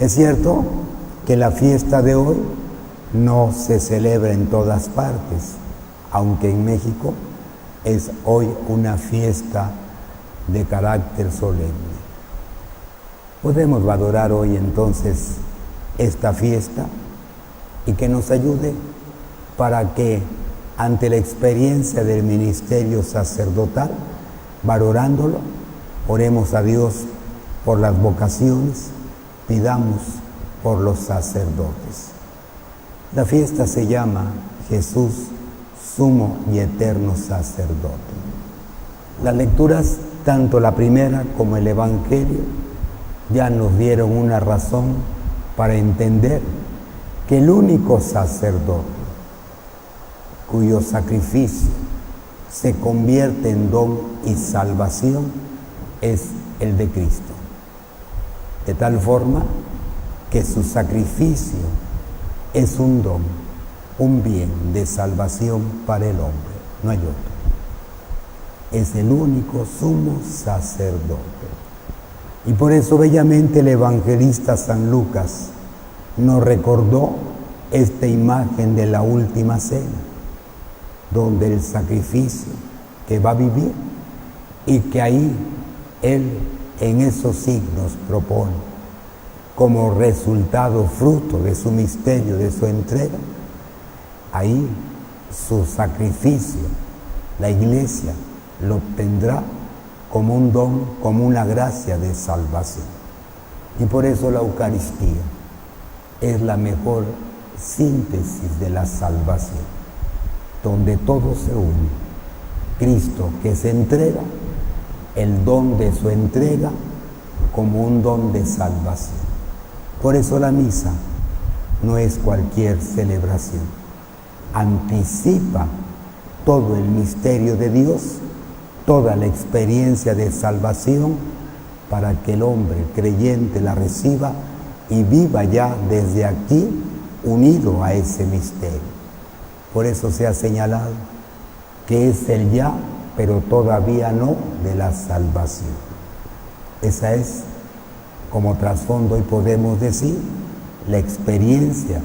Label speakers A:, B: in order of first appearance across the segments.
A: Es cierto que la fiesta de hoy no se celebra en todas partes, aunque en México es hoy una fiesta de carácter solemne. Podemos valorar hoy entonces esta fiesta y que nos ayude para que ante la experiencia del ministerio sacerdotal, valorándolo, oremos a Dios por las vocaciones, pidamos por los sacerdotes. La fiesta se llama Jesús, sumo y eterno sacerdote. Las lecturas, tanto la primera como el Evangelio, ya nos dieron una razón para entender que el único sacerdote cuyo sacrificio se convierte en don y salvación es el de Cristo. De tal forma que su sacrificio es un don, un bien de salvación para el hombre, no hay otro. Es el único sumo sacerdote. Y por eso bellamente el evangelista San Lucas nos recordó esta imagen de la última cena, donde el sacrificio que va a vivir y que ahí él en esos signos propone como resultado, fruto de su misterio, de su entrega, ahí su sacrificio, la Iglesia lo obtendrá como un don, como una gracia de salvación. Y por eso la Eucaristía es la mejor síntesis de la salvación, donde todo se une. Cristo que se entrega, el don de su entrega como un don de salvación. Por eso la misa no es cualquier celebración, anticipa todo el misterio de Dios, toda la experiencia de salvación, para que el hombre creyente la reciba y viva ya desde aquí unido a ese misterio. Por eso se ha señalado que es el ya, pero todavía no, de la salvación. Esa es, como trasfondo, y podemos decir, la experiencia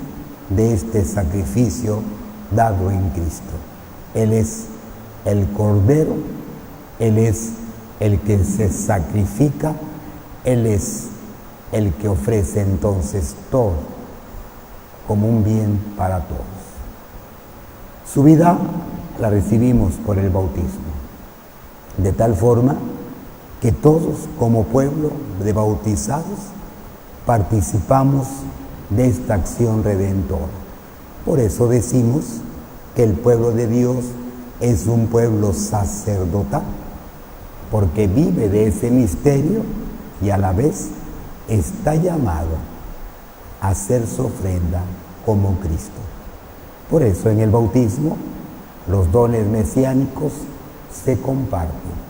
A: de este sacrificio dado en Cristo. Él es el Cordero, Él es el que se sacrifica, Él es el que ofrece entonces todo como un bien para todos. Su vida la recibimos por el bautismo, de tal forma que todos como pueblo de bautizados participamos de esta acción redentora. Por eso decimos que el pueblo de Dios es un pueblo sacerdotal, porque vive de ese misterio y a la vez está llamado a hacer su ofrenda como Cristo. Por eso en el bautismo los dones mesiánicos se comparten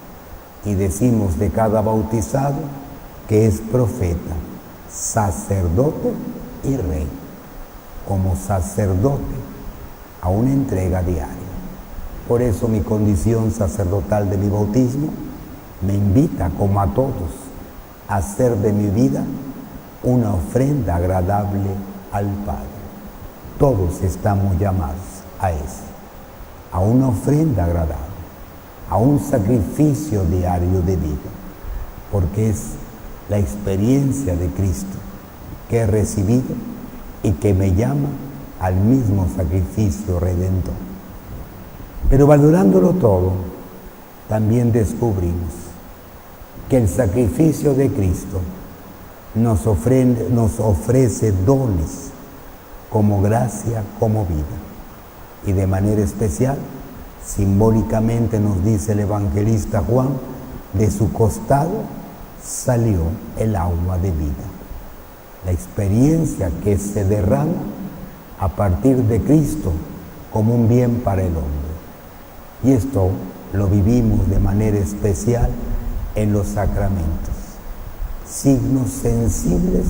A: y decimos de cada bautizado que es profeta, sacerdote y rey, como sacerdote a una entrega diaria. Por eso mi condición sacerdotal de mi bautismo me invita, como a todos, a hacer de mi vida una ofrenda agradable al Padre. Todos estamos llamados a eso, a una ofrenda agradable, a un sacrificio diario de vida, porque es la experiencia de Cristo que he recibido y que me llama al mismo sacrificio redentor. Pero valorándolo todo, también descubrimos que el sacrificio de Cristo nos ofrece dones como gracia, como vida. Y de manera especial, simbólicamente nos dice el evangelista Juan, de su costado salió el agua de vida. La experiencia que se derrama a partir de Cristo como un bien para el hombre. Y esto lo vivimos de manera especial en los sacramentos, signos sensibles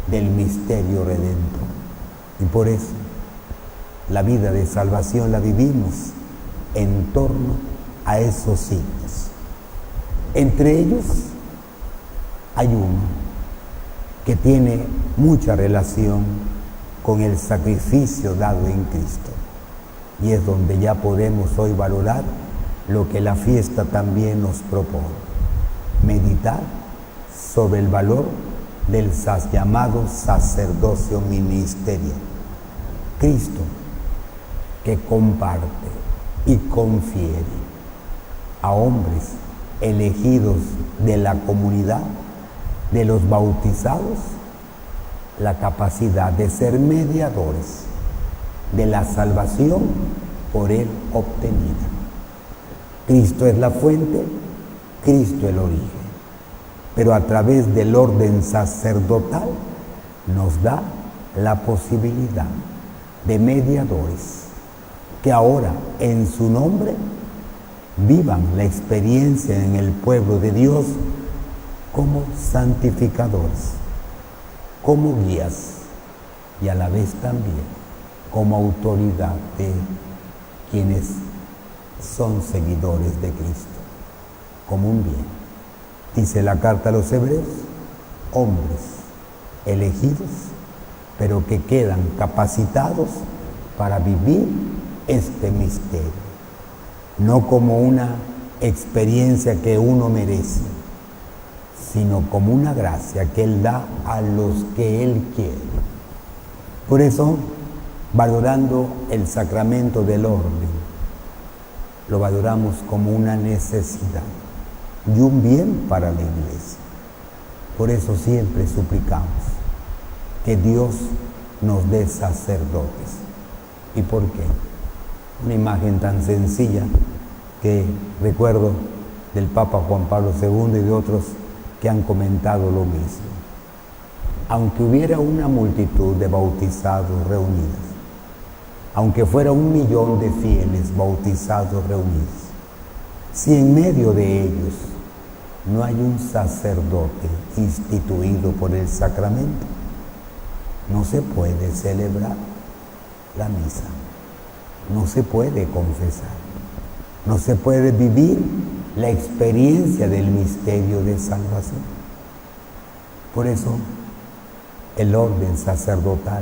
A: del misterio redentor. Y por eso la vida de salvación la vivimos en torno a esos signos. Entre ellos hay uno que tiene mucha relación con el sacrificio dado en Cristo. Y es donde ya podemos hoy valorar lo que la fiesta también nos propone: meditar sobre el valor del llamado sacerdocio ministerial. Cristo, que comparte y confiere a hombres elegidos de la comunidad de los bautizados la capacidad de ser mediadores de la salvación por él obtenida. Cristo es la fuente, Cristo el origen, pero a través del orden sacerdotal nos da la posibilidad de mediadores que ahora en su nombre vivan la experiencia en el pueblo de Dios como santificadores, como guías y a la vez también como autoridad de quienes son seguidores de Cristo, como un bien. Dice la carta a los Hebreos: hombres elegidos, pero que quedan capacitados para vivir este misterio, no como una experiencia que uno merece, sino como una gracia que Él da a los que Él quiere. Por eso, valorando el sacramento del orden, lo valoramos como una necesidad y un bien para la Iglesia. Por eso siempre suplicamos que Dios nos dé sacerdotes. ¿Y por qué? Una imagen tan sencilla que recuerdo del Papa Juan Pablo II y de otros que han comentado lo mismo. Aunque hubiera una multitud de bautizados reunidos, aunque fuera 1 millón de fieles bautizados reunidos, si en medio de ellos no hay un sacerdote instituido por el sacramento, no se puede celebrar la misa, no se puede confesar, no se puede vivir la experiencia del misterio de salvación. Por eso, el orden sacerdotal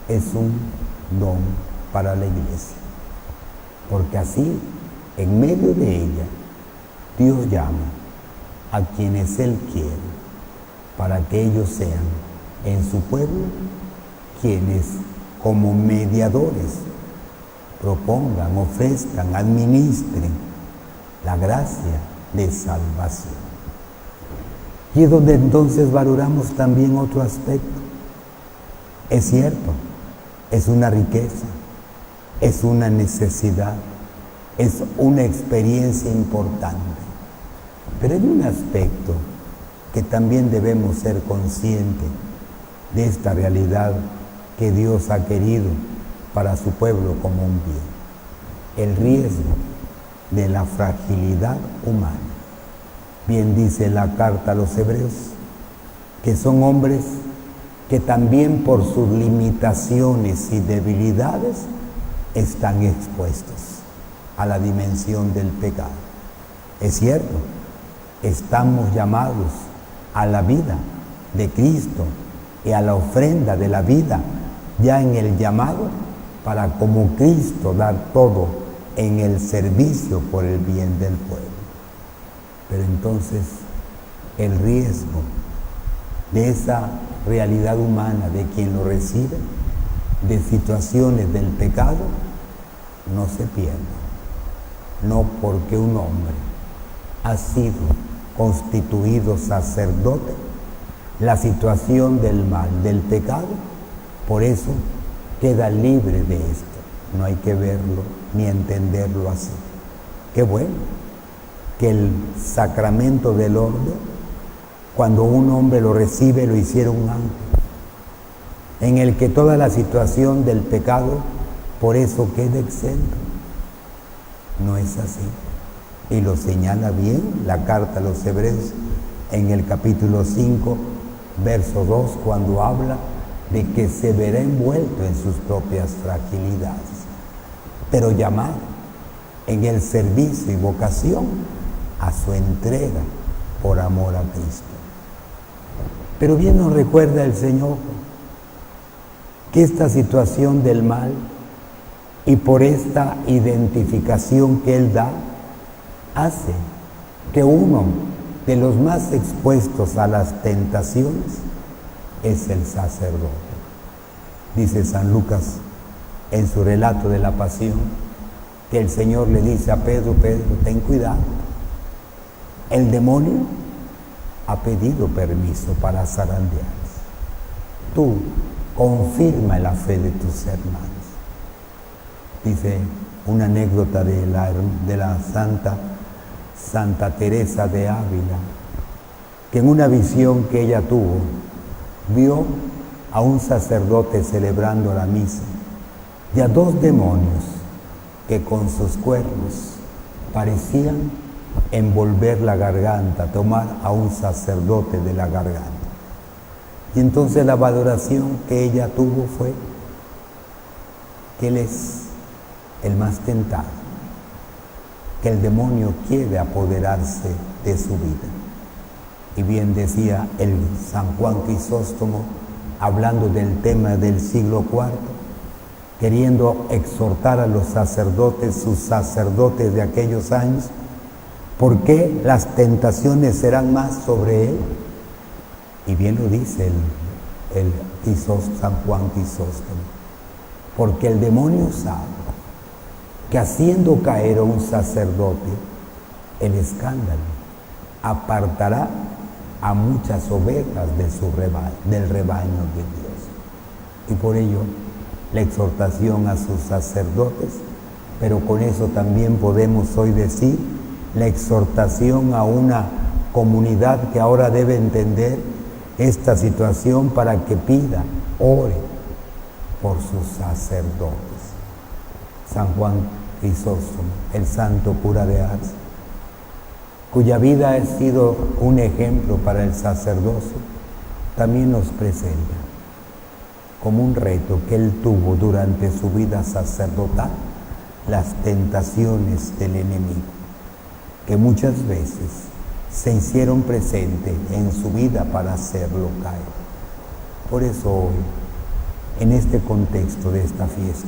A: es un don para la Iglesia, porque así, en medio de ella, Dios llama a quienes Él quiere, para que ellos sean en su pueblo quienes, como mediadores, propongan, ofrezcan, administren la gracia de salvación. Y es donde entonces valoramos también otro aspecto. Es cierto, es una riqueza, es una necesidad, es una experiencia importante. Pero hay un aspecto que también debemos ser conscientes de esta realidad que Dios ha querido para su pueblo como un bien: el riesgo de la fragilidad humana. Bien dice la carta a los Hebreos que son hombres que también por sus limitaciones y debilidades están expuestos a la dimensión del pecado. Es cierto, estamos llamados a la vida de Cristo y a la ofrenda de la vida, ya en el llamado para, como Cristo, dar todo en el servicio por el bien del pueblo. Pero entonces el riesgo de esa realidad humana de quien lo recibe, de situaciones del pecado, no se pierde. No porque un hombre ha sido constituido sacerdote, la situación del mal, del pecado, por eso queda libre de esto. No hay que verlo ni entenderlo así. Qué bueno que el sacramento del orden, cuando un hombre lo recibe, lo hiciera un ángel, en el que toda la situación del pecado por eso queda exento. No es así. Y lo señala bien la carta a los Hebreos en el capítulo 5, verso 2, cuando habla de que se verá envuelto en sus propias fragilidades, pero llamado en el servicio y vocación a su entrega por amor a Cristo. Pero bien nos recuerda el Señor que esta situación del mal y por esta identificación que Él da, hace que uno de los más expuestos a las tentaciones es el sacerdote. Dice San Lucas en su relato de la pasión que el Señor le dice a Pedro: Pedro, ten cuidado, el demonio ha pedido permiso para zarandearse. Tú confirma la fe de tus hermanos. Dice una anécdota de la Santa Teresa de Ávila, que en una visión que ella tuvo, vio a un sacerdote celebrando la misa y a dos demonios que con sus cuernos parecían envolver la garganta, tomar a un sacerdote de la garganta. Y entonces la valoración que ella tuvo fue que él es el más tentado, que el demonio quiere apoderarse de su vida. Y bien decía el San Juan Crisóstomo, hablando del tema del siglo IV, queriendo exhortar a los sacerdotes, sus sacerdotes de aquellos años, ¿por qué las tentaciones serán más sobre él? Y bien lo dice San Juan Crisóstomo, porque el demonio sabe que haciendo caer a un sacerdote, el escándalo apartará a muchas ovejas del rebaño de Dios. Y por ello, la exhortación a sus sacerdotes, pero con eso también podemos hoy decir la exhortación a una comunidad que ahora debe entender esta situación para que pida, ore por sus sacerdotes. San Juan Crisóstomo, el santo cura de Ars, cuya vida ha sido un ejemplo para el sacerdocio, también nos presenta como un reto que él tuvo durante su vida sacerdotal, las tentaciones del enemigo, que muchas veces se hicieron presentes en su vida para hacerlo caer. Por eso hoy, en este contexto de esta fiesta,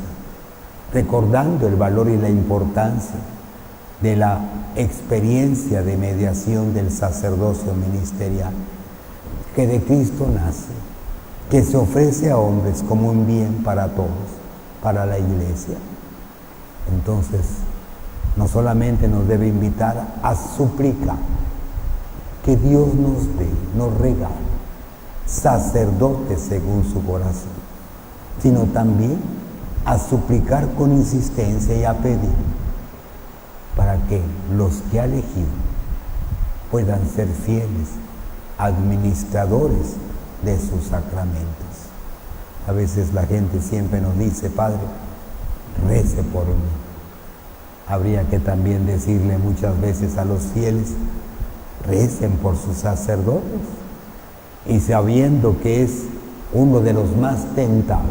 A: recordando el valor y la importancia de la experiencia de mediación del sacerdocio ministerial, que de Cristo nace, que se ofrece a hombres como un bien para todos, para la Iglesia. Entonces, no solamente nos debe invitar a suplicar que Dios nos dé, nos regale sacerdotes según su corazón, sino también a suplicar con insistencia y a pedir para que los que ha elegido puedan ser fieles administradores de sus sacramentos. A veces la gente siempre nos dice: Padre, rece por mí. Habría que también decirle muchas veces a los fieles: recen por sus sacerdotes. Y sabiendo que es uno de los más tentados,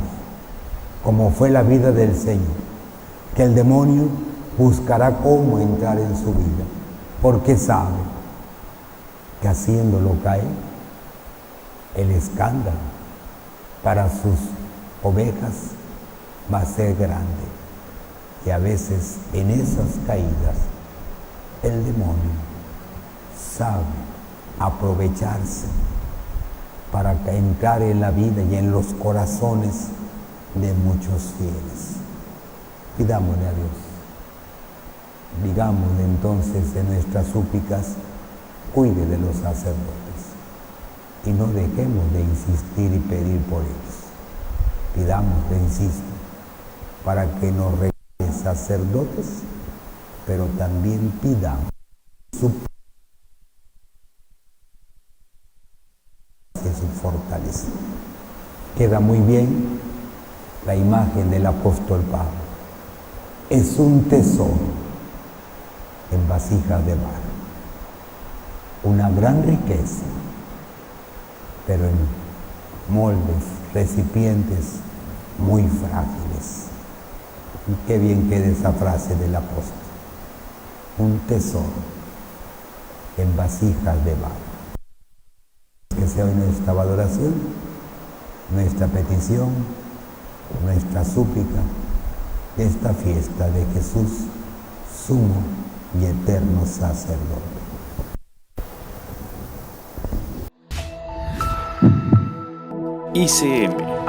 A: como fue la vida del Señor, que el demonio buscará cómo entrar en su vida, porque sabe que haciéndolo caer, el escándalo para sus ovejas va a ser grande. Y a veces en esas caídas el demonio sabe aprovecharse para entrar en la vida y en los corazones de muchos fieles. Pidámosle a Dios, digámosle entonces en nuestras súplicas: cuide de los sacerdotes y no dejemos de insistir y pedir por ellos. Pidámosle, insisto, para que nos regalen sacerdotes, pero también pidamos su fortaleza. Queda muy bien la imagen del apóstol Pablo. Es un tesoro en vasijas de barro, una gran riqueza, pero en moldes, recipientes muy frágiles. Y qué bien queda esa frase del apóstol: un tesoro en vasijas de barro. que sea hoy nuestra valoración, nuestra petición, nuestra súplica, de esta fiesta de Jesús, sumo y eterno sacerdote.
B: ICM